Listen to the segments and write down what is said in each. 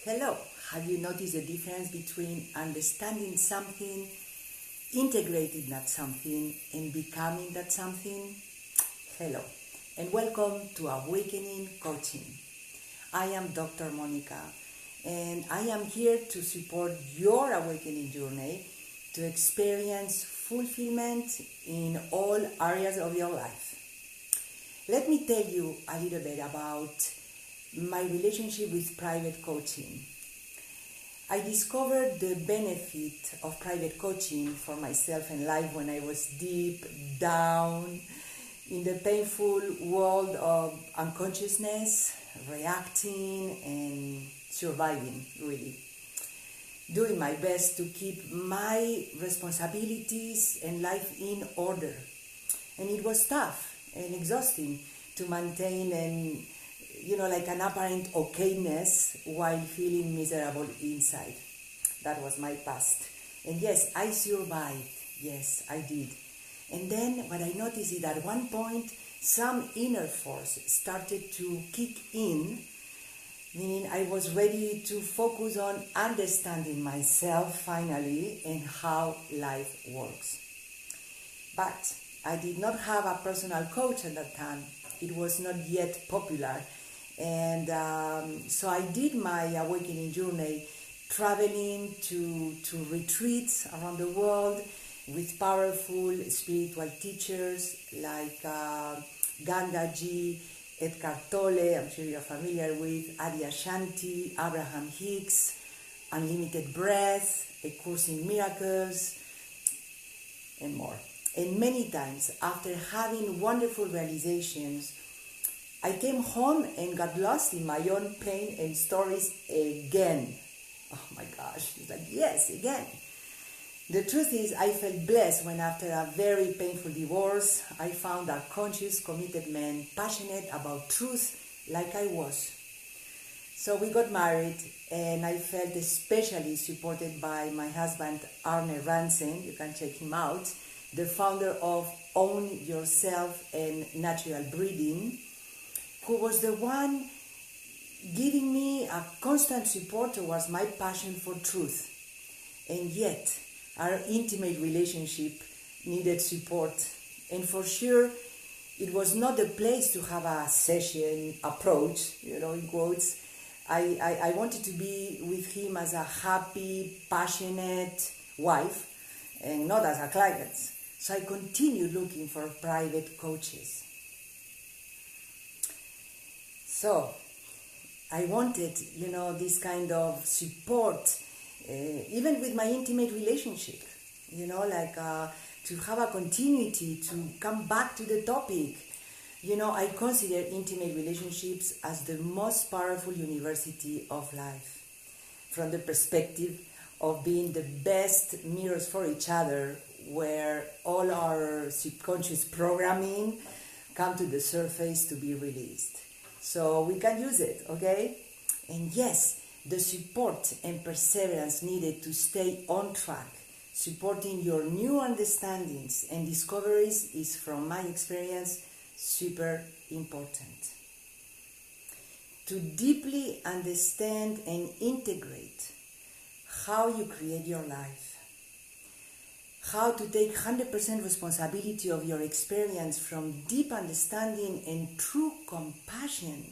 Hello, have you noticed the difference between understanding something, integrating that something, and becoming that something? Hello, and welcome to Awakening Coaching. I am Dr. Monica, and I am here to support your awakening journey to experience fulfillment in all areas of your life. Let me tell you a little bit about my relationship with private coaching. I discovered the benefit of private coaching for myself and life when I was deep down in the painful world of unconsciousness, reacting and surviving, really. Doing my best to keep my responsibilities and life in order. And it was tough and exhausting to maintain like an apparent okayness while feeling miserable inside. That was my past. And yes, I survived. Yes, I did. And then what I noticed is that at one point, some inner force started to kick in, meaning I was ready to focus on understanding myself finally and how life works. But I did not have a personal coach at that time. It was not yet popular. And so I did my awakening journey traveling to retreats around the world with powerful spiritual teachers like Gangaji, Eckhart Tolle, I'm sure you're familiar with, Adi Ashanti, Abraham Hicks, Unlimited Breath, A Course in Miracles, and more. And many times, after having wonderful realizations, I came home and got lost in my own pain and stories again. Oh my gosh, it's like, yes, again. The truth is, I felt blessed when after a very painful divorce, I found a conscious, committed man passionate about truth like I was. So we got married and I felt especially supported by my husband, Arne Ransen. You can check him out, the founder of Own Yourself and Natural Breathing, who was the one giving me a constant support towards my passion for truth. And yet, our intimate relationship needed support. And for sure, it was not the place to have a session approach, in quotes. I wanted to be with him as a happy, passionate wife, and not as a client. So I continued looking for private coaches. So I wanted, this kind of support, even with my intimate relationship, to have a continuity, to come back to the topic. I consider intimate relationships as the most powerful university of life, from the perspective of being the best mirrors for each other, where all our subconscious programming come to the surface to be released. So we can use it, okay? And yes, the support and perseverance needed to stay on track, supporting your new understandings and discoveries is, from my experience, super important. To deeply understand and integrate how you create your life, how to take 100% responsibility of your experience from deep understanding and true compassion.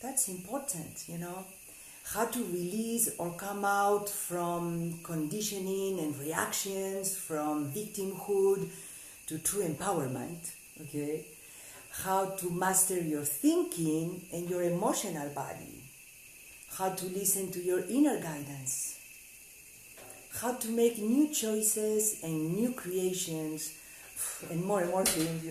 That's important, How to release or come out from conditioning and reactions, from victimhood to true empowerment, okay? How to master your thinking and your emotional body. How to listen to your inner guidance. How to make new choices and new creations, and more things,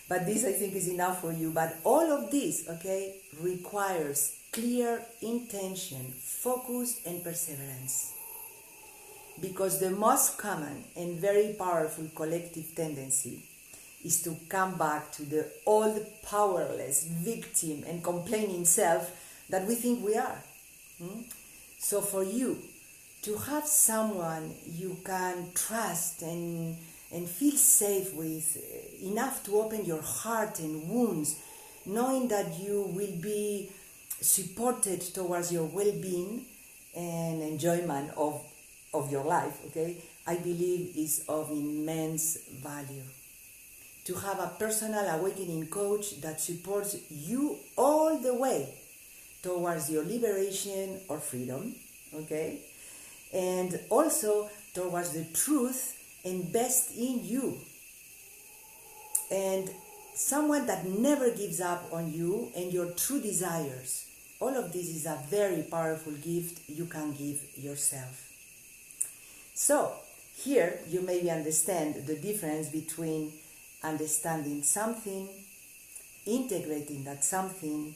But this, I think, is enough for you. But all of this, okay, requires clear intention, focus, and perseverance. Because the most common and very powerful collective tendency is to come back to the old powerless victim and complaining self that we think we are. So for you, to have someone you can trust and feel safe with, enough to open your heart and wounds, knowing that you will be supported towards your well-being and enjoyment of your life, okay, I believe is of immense value. To have a personal awakening coach that supports you all the way towards your liberation or freedom, okay, and also towards the truth and best in you, and someone that never gives up on you and your true desires. All of this is a very powerful gift you can give yourself. So here you maybe understand the difference between understanding something, integrating that something,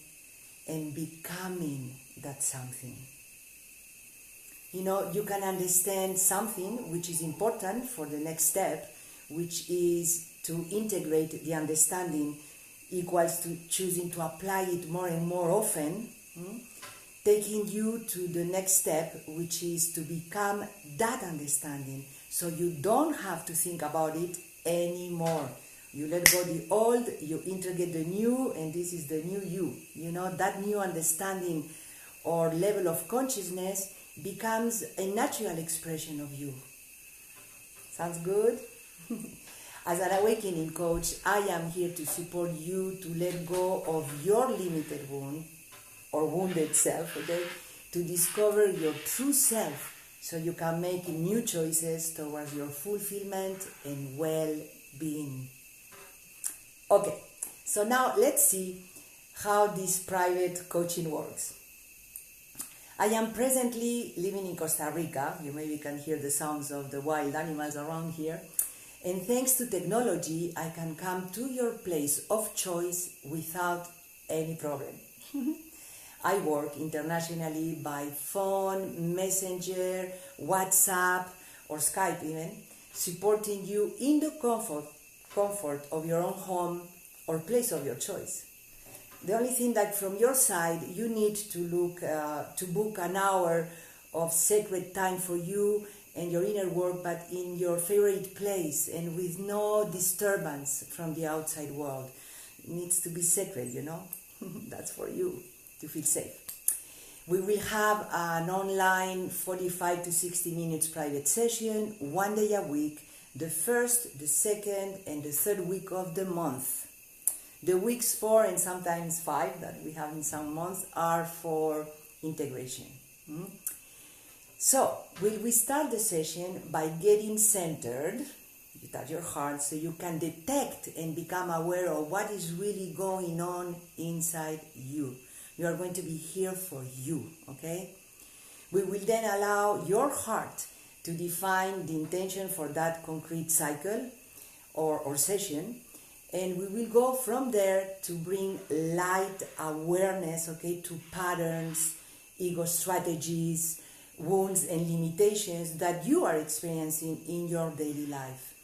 and becoming that something. You can understand something which is important for the next step, which is to integrate the understanding equals to choosing to apply it more and more often, taking you to the next step, which is to become that understanding, so you don't have to think about it anymore. You let go the old, you integrate the new, and this is the new you. That new understanding or level of consciousness becomes a natural expression of you. Sounds good? As an awakening coach, I am here to support you to let go of your limited wound or wounded self, okay? To discover your true self so you can make new choices towards your fulfillment and well-being. Okay, so now let's see how this private coaching works. I am presently living in Costa Rica. You maybe can hear the sounds of the wild animals around here. And thanks to technology, I can come to your place of choice without any problem. I work internationally by phone, messenger, WhatsApp, or Skype even, supporting you in the comfort of your own home or place of your choice. The only thing that from your side you need to book an hour of sacred time for you and your inner work, but in your favorite place and with no disturbance from the outside world. It needs to be sacred, That's for you to feel safe. We will have an online 45 to 60 minutes private session, 1 day a week, the first, the second, and the third week of the month. The weeks 4 and sometimes 5 that we have in some months are for integration. So, we start the session by getting centered. You touch your heart so you can detect and become aware of what is really going on inside you. You are going to be here for you, okay? We will then allow your heart to define the intention for that concrete cycle or session, and we will go from there to bring light awareness, okay, to patterns, ego strategies, wounds and limitations that you are experiencing in your daily life,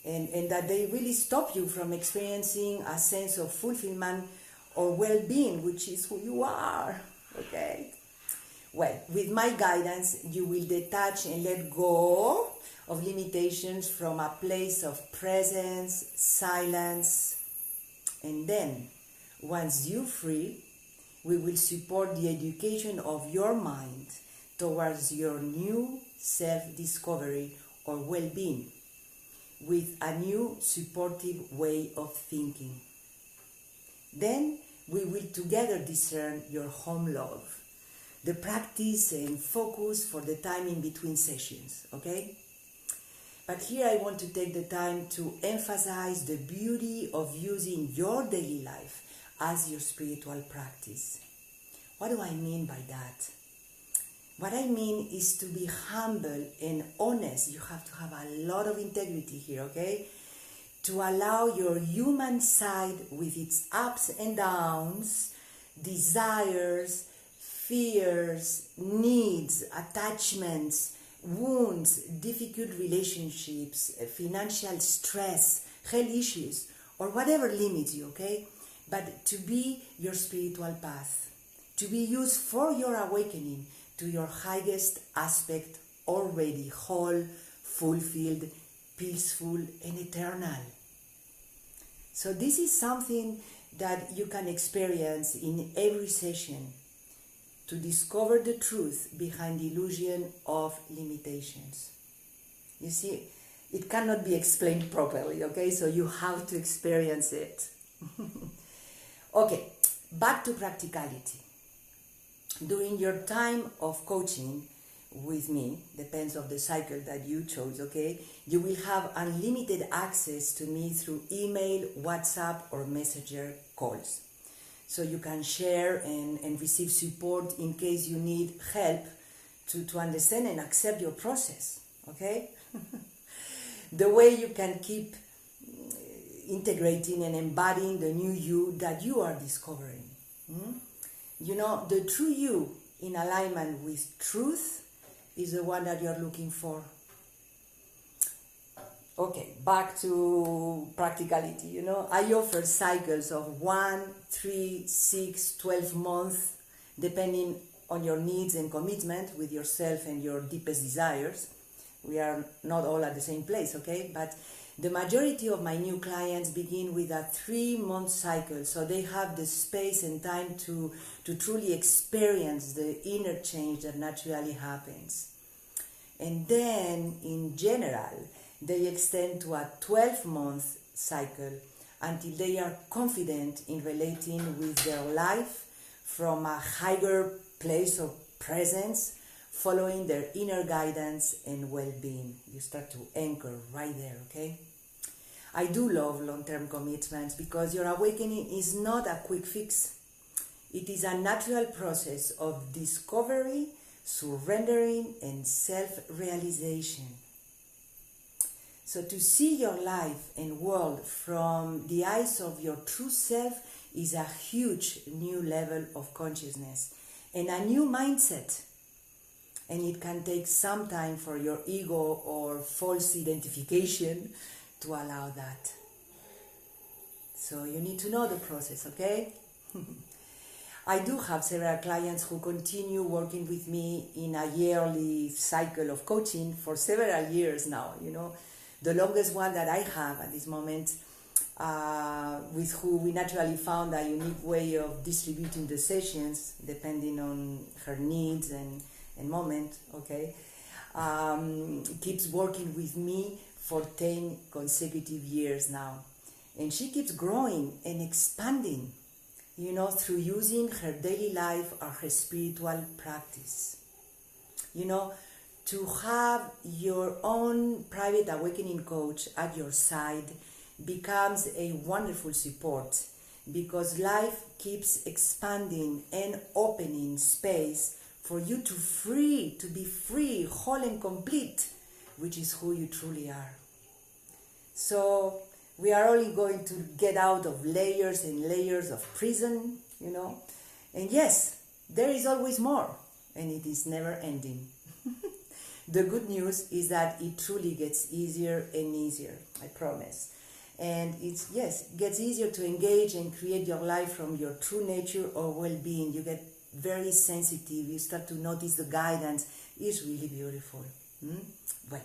and that they really stop you from experiencing a sense of fulfillment or well-being, which is who you are, okay? Well, with my guidance, you will detach and let go of limitations from a place of presence, silence, and then, once you're free, we will support the education of your mind towards your new self-discovery or well-being with a new supportive way of thinking. Then we will together discern your home love, the practice and focus for the time in between sessions, okay? But here I want to take the time to emphasize the beauty of using your daily life as your spiritual practice. What do I mean by that? What I mean is to be humble and honest. You have to have a lot of integrity here, okay? To allow your human side with its ups and downs, desires, fears, needs, attachments, wounds, difficult relationships, financial stress, health issues, or whatever limits you, okay? But to be your spiritual path, to be used for your awakening to your highest aspect, already whole, fulfilled, peaceful, and eternal. So this is something that you can experience in every session. to discover the truth behind the illusion of limitations. You see, it cannot be explained properly, okay? So you have to experience it. Okay, back to practicality. During your time of coaching with me, depends on the cycle that you chose, okay? You will have unlimited access to me through email, WhatsApp, or Messenger calls. So you can share and receive support in case you need help to understand and accept your process, okay? The way you can keep integrating and embodying the new you that you are discovering. You know, the true you in alignment with truth is the one that you're looking for. Okay, back to practicality. You know, I offer cycles of 1, 3, 6, 12 months, depending on your needs and commitment with yourself and your deepest desires. We are not all at the same place, okay? But the majority of my new clients begin with a 3-month cycle, so they have the space and time to truly experience the inner change that naturally happens. And then, in general, they extend to a 12-month cycle until they are confident in relating with their life from a higher place of presence, following their inner guidance and well-being. You start to anchor right there, okay? I do love long-term commitments because your awakening is not a quick fix. It is a natural process of discovery, surrendering, and self-realization. So to see your life and world from the eyes of your true self is a huge new level of consciousness and a new mindset. And it can take some time for your ego or false identification to allow that. So you need to know the process, okay? I do have several clients who continue working with me in a yearly cycle of coaching for several years now, you know. The longest one that I have at this moment, with who we naturally found a unique way of distributing the sessions depending on her needs and moment, okay, keeps working with me for 10 consecutive years now. And she keeps growing and expanding, you know, through using her daily life or her spiritual practice. You know, to have your own private awakening coach at your side becomes a wonderful support because life keeps expanding and opening space for you to be free, whole and complete, which is who you truly are. So we are only going to get out of layers and layers of prison, you know. And yes, there is always more, and it is never ending. The good news is that it truly gets easier and easier, I promise. And it gets easier to engage and create your life from your true nature or well-being. You get very sensitive, you start to notice the guidance. It's really beautiful. Well,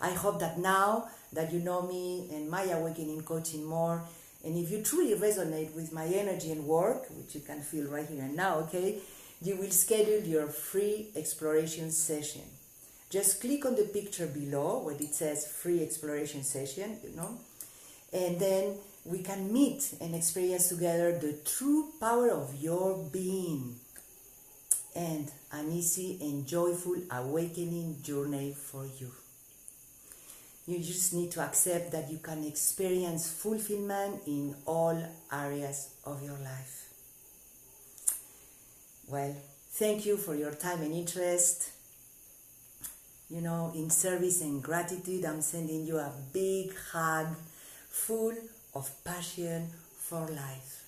I hope that now that you know me and my awakening coaching more, and if you truly resonate with my energy and work, which you can feel right here and now, okay, you will schedule your free exploration session. Just click on the picture below where it says free exploration session, you know, and then we can meet and experience together the true power of your being and an easy and joyful awakening journey for you. You just need to accept that you can experience fulfillment in all areas of your life. Well, thank you for your time and interest. You know, in service and gratitude, I'm sending you a big hug full of passion for life.